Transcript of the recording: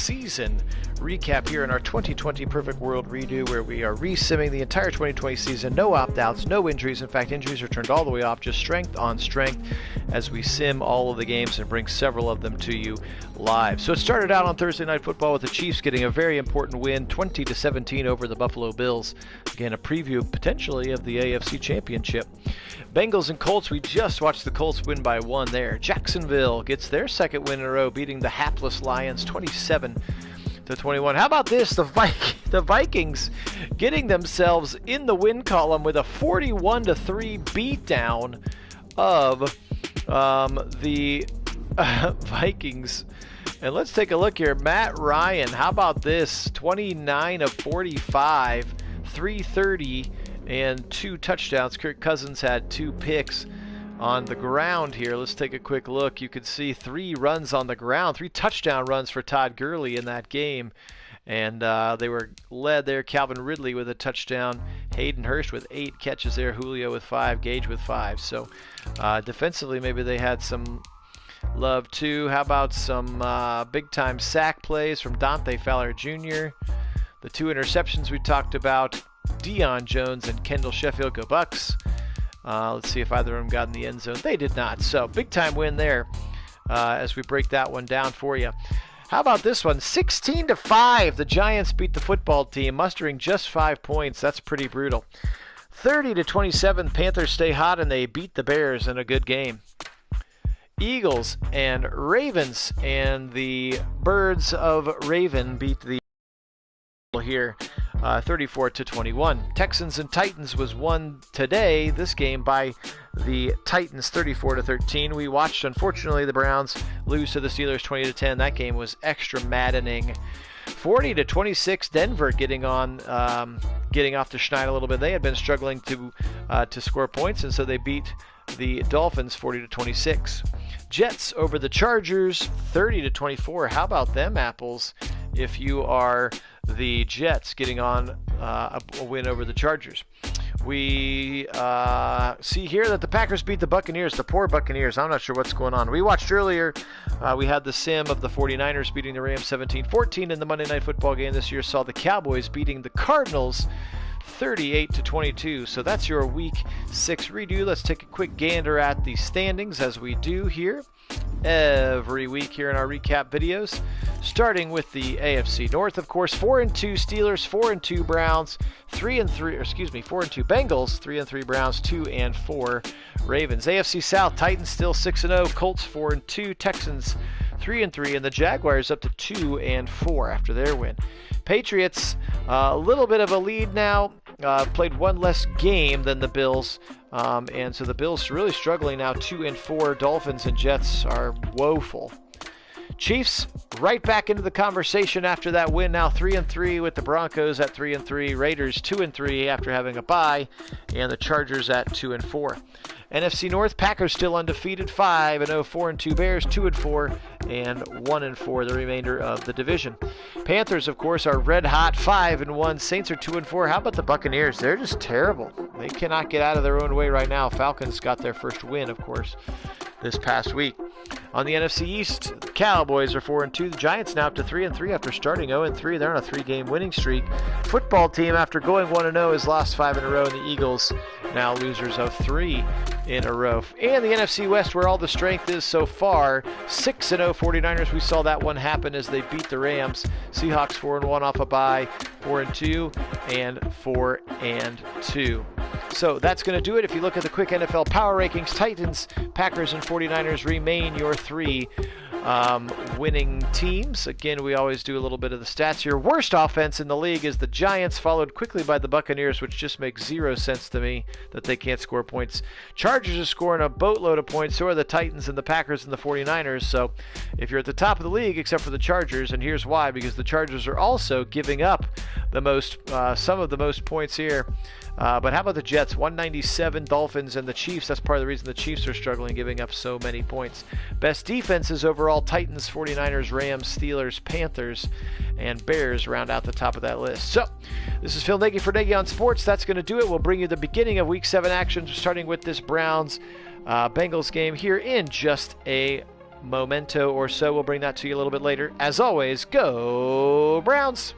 season recap here in our 2020 Perfect World Redo, where we are re-simming the entire 2020 season. No opt-outs, no injuries. In fact, injuries are turned all the way off, just strength on strength as we sim all of the games and bring several of them to you live. So it started out on Thursday Night Football with the Chiefs getting a very important win, 20-17 over the Buffalo Bills. Again, a preview potentially of the AFC Championship. Bengals and Colts, we just watched the Colts win by 1 there. Jacksonville gets their second win in a row, beating the hapless Lions 27-21. How about this? The Vikings getting themselves in the win column with a 41-3 beatdown of the Vikings. And let's take a look here. Matt Ryan, how about this? 29 of 45, 330, and 2 touchdowns. Kirk Cousins had 2 picks on the ground here. Let's take a quick look. You can see 3 runs on the ground, 3 touchdown runs for Todd Gurley in that game. And they were led there. Calvin Ridley with a touchdown. Hayden Hurst with 8 catches there. Julio with 5. Gage with 5. So defensively, maybe they had some love too. How about some big-time sack plays from Dante Fowler Jr.? The 2 interceptions we talked about. Deion Jones and Kendall Sheffield go Bucks. Let's see if either of them got in the end zone. They did not. So big-time win there as we break that one down for you. How about this one? 16-5. The Giants beat the football team, mustering just 5 points. That's pretty brutal. 30-27. Panthers stay hot, and they beat the Bears in a good game. Eagles and Ravens, and the Birds of Raven beat the here 34-21. Texans and Titans was won today, this game, by the Titans 34-13. We watched, unfortunately, the Browns lose to the Steelers 20-10. That game was extra maddening. 40-26. Denver getting off the schneid a little bit. They had been struggling to score points, and so they beat the Dolphins 40-26. Jets over the Chargers 30-24. How about them apples? If you are the Jets getting on a win over the Chargers. We see here that the Packers beat the Buccaneers. The poor Buccaneers. I'm not sure what's going on. We watched earlier. We had the sim of the 49ers beating the Rams 17-14 in the Monday Night Football game this year. Saw the Cowboys beating the Cardinals 38-22. So that's your Week 6 redo. Let's take a quick gander at the standings, as we do here every week here in our recap videos. Starting with the AFC North, of course, 4-2 Steelers, 4-2 Browns, 4-2 Bengals, 3-3 Browns, 2-4 Ravens. AFC South, Titans still 6-0, Colts 4-2, Texans 3-3, and the Jaguars up to 2-4 after their win. Patriots, a little bit of a lead now, played 1 less game than the Bills, and so the Bills really struggling now, 2-4. Dolphins and Jets are woeful. Chiefs right back into the conversation after that win, now 3-3 with the Broncos at 3-3, Raiders 2-3 after having a bye, and the Chargers at 2-4. NFC North, Packers still undefeated, 5-0, 4-2 Bears, 2-4, and 1-4 the remainder of the division. Panthers, of course, are red hot, 5-1. Saints are 2-4. How about the Buccaneers? They're just terrible. They cannot get out of their own way right now. Falcons got their first win, of course, this past week. On the NFC East, Cowboys are 4-2. The Giants now up to 3-3 after starting 0-3. They're on a 3-game winning streak. Football team, after going 1-0, has lost 5 in a row. And the Eagles now losers of 3 in a row. And the NFC West, where all the strength is so far, 6-0 49ers. We saw that one happen as they beat the Rams. Seahawks 4-1 off a bye, 4-2 and 4-2. So that's going to do it. If you look at the quick NFL power rankings, Titans, Packers, and 49ers remain your 3 winning teams. Again, we always do a little bit of the stats here. Worst offense in the league is the Giants, followed quickly by the Buccaneers, which just makes 0 sense to me that they can't score points. Chargers are scoring a boatload of points. So are the Titans and the Packers and the 49ers. So if you're at the top of the league, except for the Chargers, and here's why, because the Chargers are also giving up the most, some of the most points here. But how about the Jets? 197, Dolphins, and the Chiefs. That's part of the reason the Chiefs are struggling, giving up so many points. Best defenses overall, Titans, 49ers, Rams, Steelers, Panthers, and Bears round out the top of that list. So, this is Phil Nagy for Nagy on Sports. That's going to do it. We'll bring you the beginning of Week 7 action, starting with this Browns Bengals game here in just a memento or so. We'll bring that to you a little bit later. As always, go Browns!